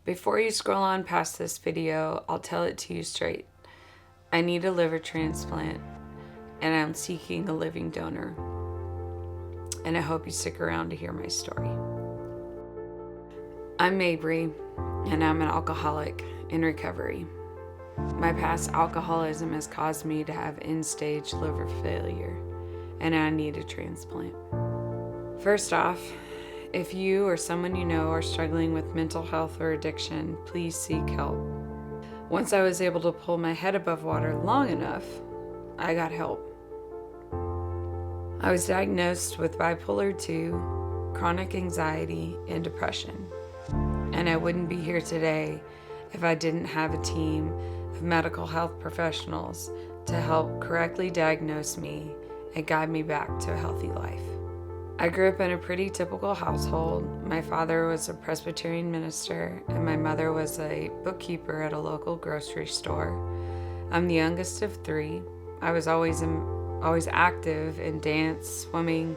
Before you scroll on past this video, I'll tell it to you straight. I need a liver transplant, and I'm seeking a living donor. And I hope you stick around to hear my story. I'm Mabrie, and I'm an alcoholic in recovery. My past alcoholism has caused me to have end-stage liver failure, and I need a transplant. First off, if you or someone you know are struggling with mental health or addiction, please seek help. Once I was able to pull my head above water long enough, I got help. I was diagnosed with bipolar 2, chronic anxiety, and depression. And I wouldn't be here today if I didn't have a team of medical health professionals to help correctly diagnose me and guide me back to a healthy life. I grew up in a pretty typical household. My father was a Presbyterian minister, and my mother was a bookkeeper at a local grocery store. I'm the youngest of 3. I was always active in dance, swimming,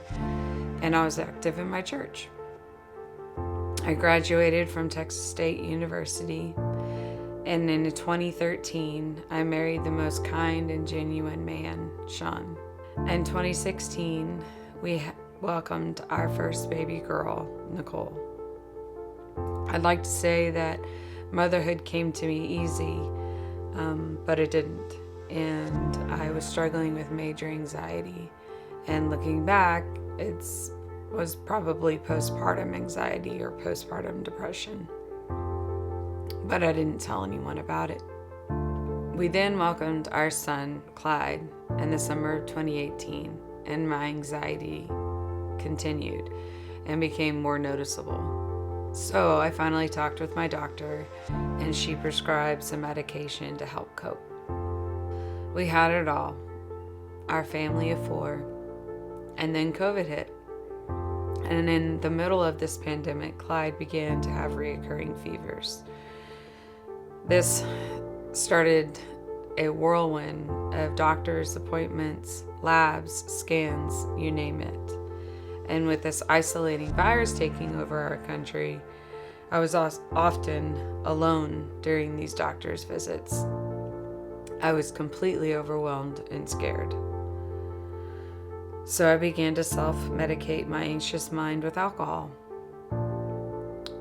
and I was active in my church. I graduated from Texas State University, and in 2013, I married the most kind and genuine man, Sean. In 2016, we welcomed our first baby girl, Nicole. I'd like to say that motherhood came to me easy, but it didn't. And I was struggling with major anxiety. And looking back, it was probably postpartum anxiety or postpartum depression. But I didn't tell anyone about it. We then welcomed our son, Clyde, in the summer of 2018, and my anxiety continued and became more noticeable. So I finally talked with my doctor, and she prescribed some medication to help cope. We had it all, our family of 4, and then COVID hit. And in the middle of this pandemic, Clyde began to have recurring fevers. This started a whirlwind of doctors' appointments, labs, scans, you name it. And with this isolating virus taking over our country, I was often alone during these doctor's visits. I was completely overwhelmed and scared. So I began to self-medicate my anxious mind with alcohol,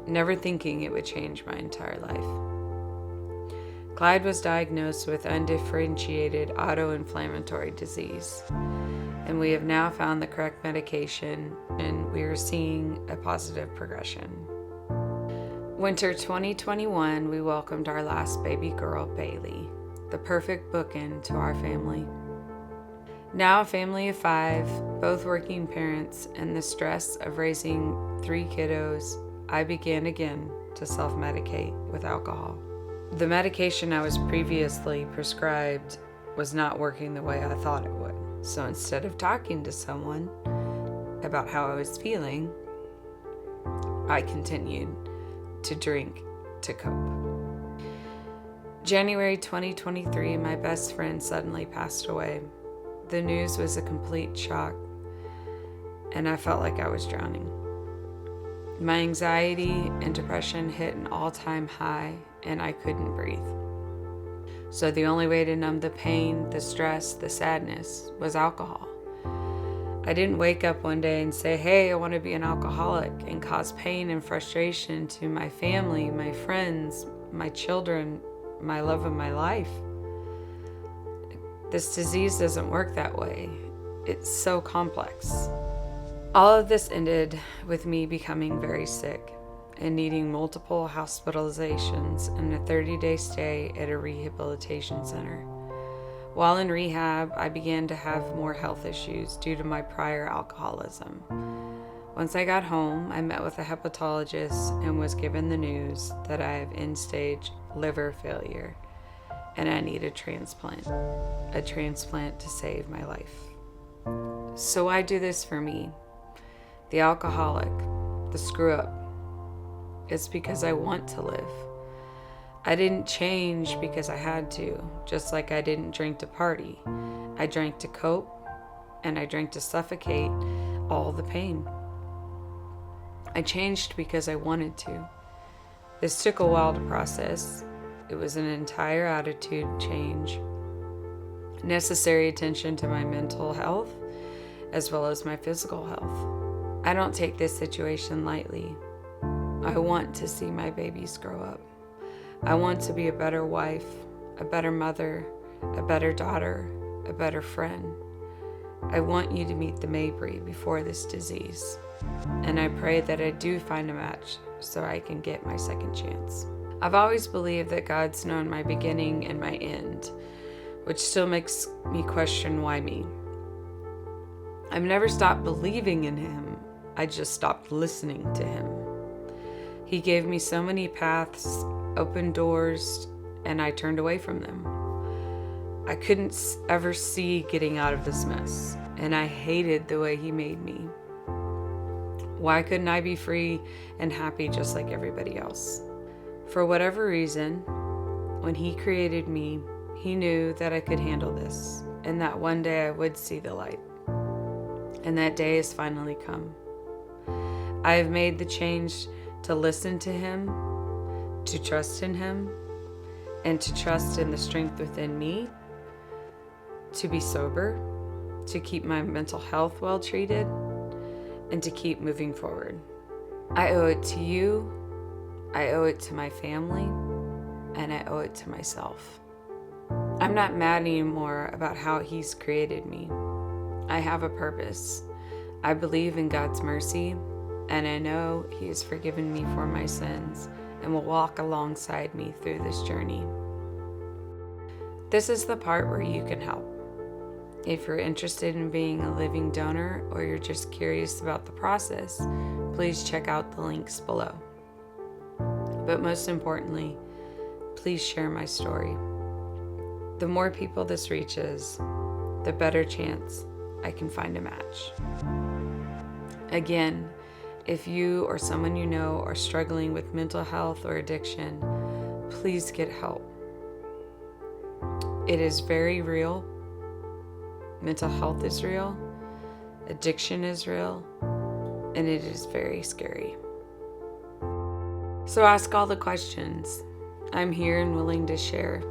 never thinking it would change my entire life. Clyde was diagnosed with undifferentiated autoinflammatory disease, and we have now found the correct medication, and we are seeing a positive progression. Winter 2021, we welcomed our last baby girl, Bailey, the perfect bookend to our family. Now a family of 5, both working parents, and the stress of raising 3 kiddos, I began again to self-medicate with alcohol. The medication I was previously prescribed was not working the way I thought it would. So instead of talking to someone about how I was feeling, I continued to drink to cope. January 2023, my best friend suddenly passed away. The news was a complete shock, and I felt like I was drowning. My anxiety and depression hit an all-time high, and I couldn't breathe. So the only way to numb the pain, the stress, the sadness was alcohol. I didn't wake up one day and say, hey, I want to be an alcoholic, and cause pain and frustration to my family, my friends, my children, my love of my life. This disease doesn't work that way. It's so complex. All of this ended with me becoming very sick and needing multiple hospitalizations and a 30-day stay at a rehabilitation center. While in rehab, I began to have more health issues due to my prior alcoholism. Once I got home, I met with a hepatologist and was given the news that I have end-stage liver failure and I need a transplant to save my life. So I do this for me, the alcoholic, the screw-up. It's because I want to live. I didn't change because I had to, just like I didn't drink to party. I drank to cope, and I drank to suffocate all the pain. I changed because I wanted to. This took a while to process. It was an entire attitude change, necessary attention to my mental health as well as my physical health. I don't take this situation lightly. I want to see my babies grow up. I want to be a better wife, a better mother, a better daughter, a better friend. I want you to meet the Mabrie before this disease. And I pray that I do find a match so I can get my second chance. I've always believed that God's known my beginning and my end, which still makes me question why me. I've never stopped believing in Him. I just stopped listening to Him. He gave me so many paths, opened doors, and I turned away from them. I couldn't ever see getting out of this mess, and I hated the way He made me. Why couldn't I be free and happy just like everybody else? For whatever reason, when He created me, He knew that I could handle this, and that one day I would see the light. And that day has finally come. I have made the change to listen to Him, to trust in Him, and to trust in the strength within me, to be sober, to keep my mental health well treated, and to keep moving forward. I owe it to you, I owe it to my family, and I owe it to myself. I'm not mad anymore about how He's created me. I have a purpose. I believe in God's mercy, and I know He has forgiven me for my sins and will walk alongside me through this journey. This is the part where you can help. If you're interested in being a living donor or you're just curious about the process, please check out the links below. But most importantly, please share my story. The more people this reaches, the better chance I can find a match. Again, if you or someone you know are struggling with mental health or addiction, please get help. It is very real. Mental health is real. Addiction is real. And it is very scary. So ask all the questions. I'm here and willing to share.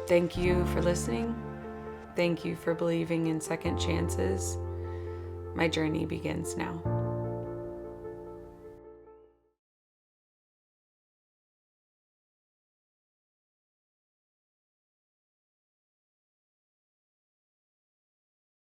Thank you for listening. Thank you for believing in second chances. My journey begins now.